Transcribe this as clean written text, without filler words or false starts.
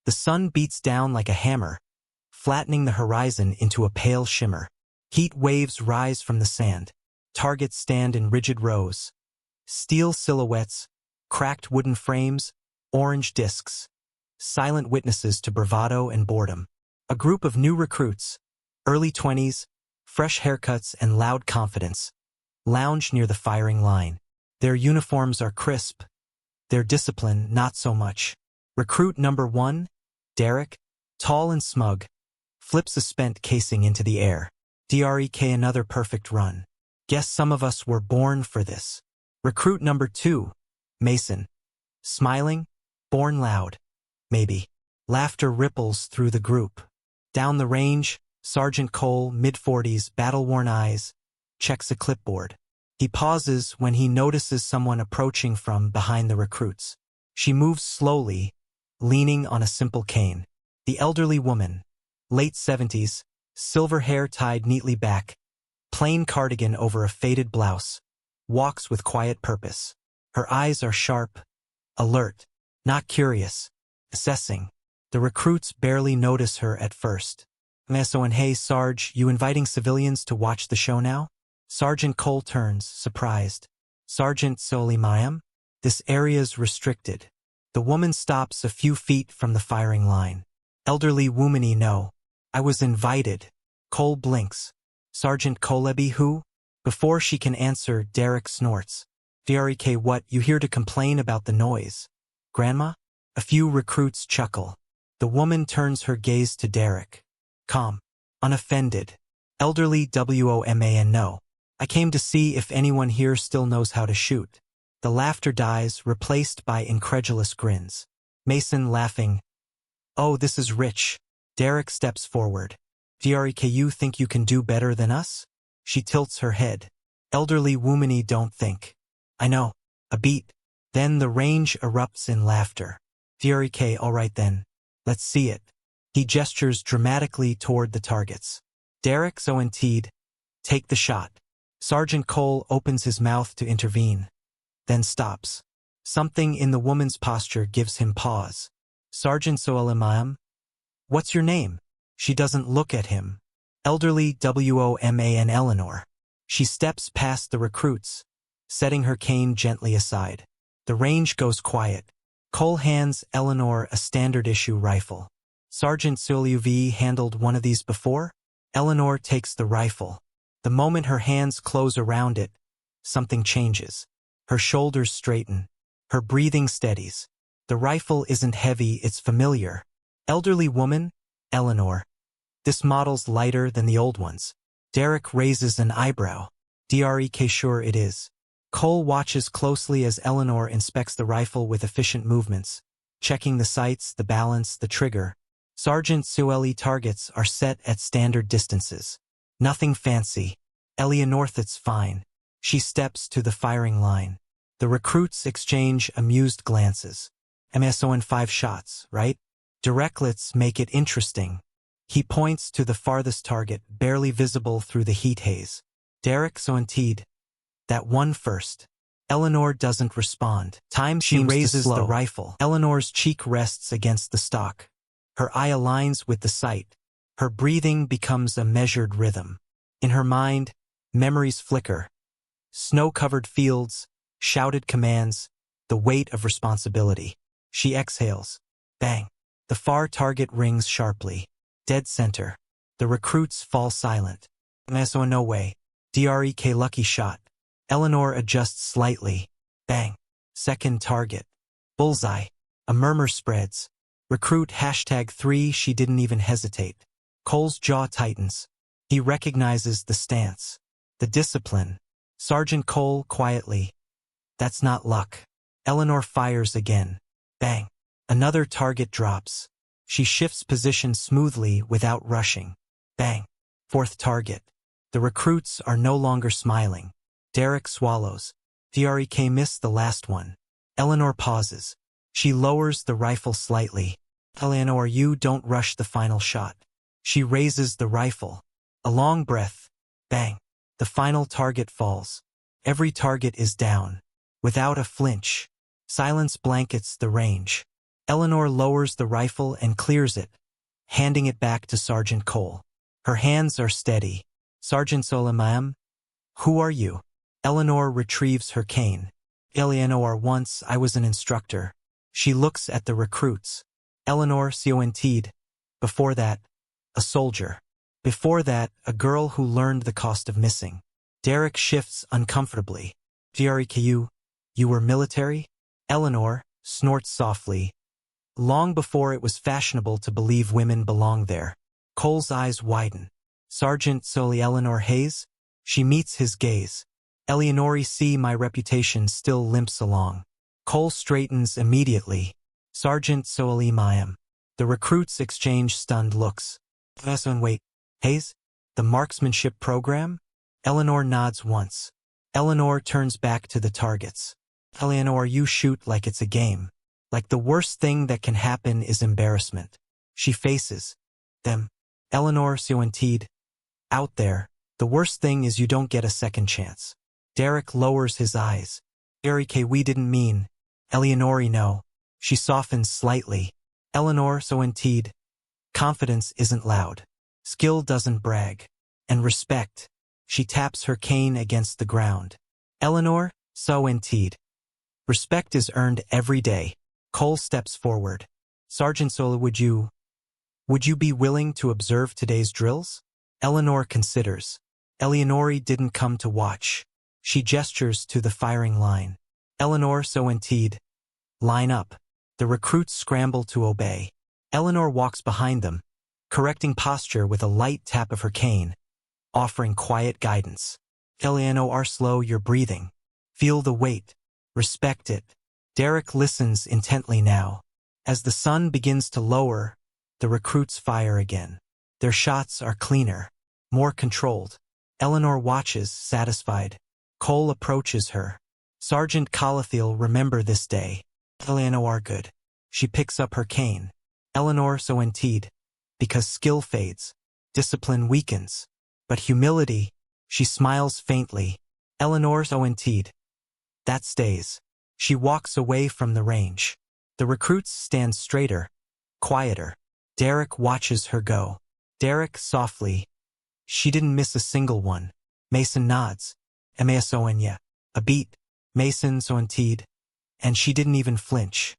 The sun beats down like a hammer, flattening the horizon into a pale shimmer. Heat waves rise from the sand. Targets stand in rigid rows. Steel silhouettes, cracked wooden frames, orange discs. Silent witnesses to bravado and boredom. A group of new recruits, early 20s, fresh haircuts and loud confidence, lounge near the firing line. Their uniforms are crisp, their discipline not so much. Recruit number 1, Derek, tall and smug, flips a spent casing into the air. Drek, another perfect run. Guess some of us were born for this. Recruit number 2, Mason, smiling, born loud, maybe. Laughter ripples through the group. Down the range, Sergeant Cole, mid-40s, battle-worn eyes, checks a clipboard. He pauses when he notices someone approaching from behind the recruits. She moves slowly, leaning on a simple cane. The elderly woman, late 70s, silver hair tied neatly back, plain cardigan over a faded blouse, walks with quiet purpose. Her eyes are sharp, alert, not curious, assessing. The recruits barely notice her at first. Meso and hey Sarge, you inviting civilians to watch the show now? Sergeant Cole turns, surprised. Sergeant Solimayam? This area's restricted. The woman stops a few feet from the firing line. Elderly womany no. I was invited. Cole blinks. Sergeant Kolebi who? Before she can answer, Derek snorts. Drek, what, you here to complain about the noise? Grandma? A few recruits chuckle. The woman turns her gaze to Derek. Calm. Unoffended. Elderly WOMAN no. I came to see if anyone here still knows how to shoot. The laughter dies, replaced by incredulous grins. Mason laughing. Oh, this is rich. Derek steps forward. Drek, you think you can do better than us? She tilts her head. Elderly womany don't think. I know. A beat. Then the range erupts in laughter. Drek, alright then. Let's see it. He gestures dramatically toward the targets. Derek Zoenteed, take the shot. Sergeant Cole opens his mouth to intervene, then stops. Something in the woman's posture gives him pause. Sergeant Soelimayam? What's your name? She doesn't look at him. Elderly WOMAN Eleanor. She steps past the recruits, setting her cane gently aside. The range goes quiet. Cole hands Eleanor a standard-issue rifle. Sergeant Solyuv handled one of these before? Eleanor takes the rifle. The moment her hands close around it, something changes. Her shoulders straighten. Her breathing steadies. The rifle isn't heavy, it's familiar. Elderly woman? Eleanor. This model's lighter than the old ones. Derek raises an eyebrow. Drek, sure it is. Cole watches closely as Eleanor inspects the rifle with efficient movements, checking the sights, the balance, the trigger. Sergeant Sueli targets are set at standard distances. Nothing fancy. Eleanorth's fine. She steps to the firing line. The recruits exchange amused glances. MSO 5 shots, right? Directlets make it interesting. He points to the farthest target, barely visible through the heat haze. Derek Zoenteed. That one first. Eleanor doesn't respond. Time she raises the rifle. Eleanor's cheek rests against the stock. Her eye aligns with the sight. Her breathing becomes a measured rhythm. In her mind, memories flicker. Snow-covered fields, shouted commands, the weight of responsibility. She exhales. Bang. The far target rings sharply. Dead center. The recruits fall silent. Meso no way. Drek lucky shot. Eleanor adjusts slightly. Bang. Second target. Bullseye. A murmur spreads. Recruit #3 she didn't even hesitate. Cole's jaw tightens. He recognizes the stance. The discipline. Sergeant Cole quietly. That's not luck. Eleanor fires again. Bang. Another target drops. She shifts position smoothly without rushing. Bang. Fourth target. The recruits are no longer smiling. Derek swallows. Drek missed the last one. Eleanor pauses. She lowers the rifle slightly. Eleanor, you don't rush the final shot. She raises the rifle. A long breath. Bang. The final target falls. Every target is down. Without a flinch. Silence blankets the range. Eleanor lowers the rifle and clears it, handing it back to Sergeant Cole. Her hands are steady. Sergeant Solimam, who are you? Eleanor retrieves her cane. Eleanor, once I was an instructor. She looks at the recruits. Eleanor Siontide. Before that, a soldier. Before that, a girl who learned the cost of missing. Derek shifts uncomfortably. Diariku, you were military? Eleanor snorts softly. Long before it was fashionable to believe women belonged there. Cole's eyes widen. Sergeant Soli Eleanor Hayes? She meets his gaze. Eleanor, see, my reputation still limps along. Cole straightens immediately. Sergeant Soli Mayam. The recruits exchange stunned looks. Wait, Hayes? The marksmanship program? Eleanor nods once. Eleanor turns back to the targets. Eleanor, you shoot like it's a game. Like the worst thing that can happen is embarrassment. She faces them. Eleanor Siontide. Out there, the worst thing is you don't get a second chance. Derek lowers his eyes. Eric, we didn't mean. Eleanor, no. She softens slightly. Eleanor Siontide. Confidence isn't loud. Skill doesn't brag. And respect. She taps her cane against the ground. Eleanor Siontide. Respect is earned every day. Cole steps forward. Sergeant Sola, would you be willing to observe today's drills? Eleanor considers. Eleanor didn't come to watch. She gestures to the firing line. Eleanor Siontide. Line up. The recruits scramble to obey. Eleanor walks behind them, correcting posture with a light tap of her cane, offering quiet guidance. Eleanor, slow your breathing. Feel the weight. Respect it. Derek listens intently now. As the sun begins to lower, the recruits fire again. Their shots are cleaner, more controlled. Eleanor watches, satisfied. Cole approaches her. Sergeant Calathiel, remember this day. Eleanor, good. She picks up her cane. Eleanor Siontide. Because skill fades, discipline weakens. But humility, she smiles faintly. Eleanor Siontide. That stays. She walks away from the range. The recruits stand straighter, quieter. Derek watches her go. Derek softly. She didn't miss a single one. Mason nods. Emasonya. A beat. Mason Siontide. And she didn't even flinch.